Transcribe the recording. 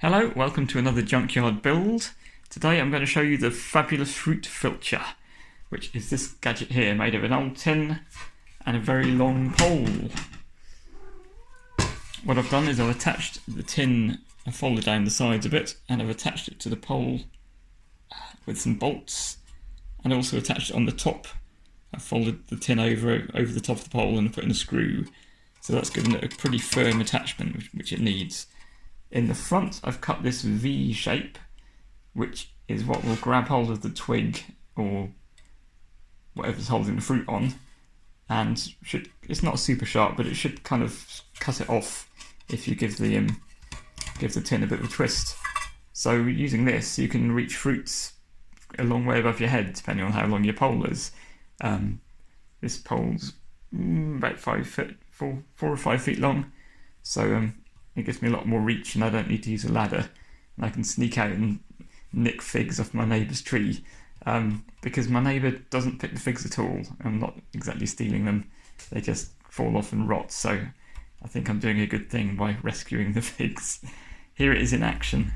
Hello, welcome to another Junkyard Build. Today I'm going to show you the Fabulous Fruit Filcher, which is this gadget here made of an old tin and a very long pole. What I've done is I've attached the tin, I've folded down the sides a bit, and I've attached it to the pole with some bolts, and also attached it on the top. I've folded the tin over the top of the pole and put in a screw, so that's given it a pretty firm attachment which it needs. In the front I've cut this V shape, which is what will grab hold of the twig or whatever's holding the fruit on, and it's not super sharp, but it should kind of cut it off if you give the tin a bit of a twist. So using this you can reach fruits a long way above your head depending on how long your pole is. This pole's about 4 or 5 feet long, so it gives me a lot more reach and I don't need to use a ladder, and I can sneak out and nick figs off my neighbour's tree, because my neighbour doesn't pick the figs at all. I'm not exactly stealing them, they just fall off and rot, so I think I'm doing a good thing by rescuing the figs. Here it is in action.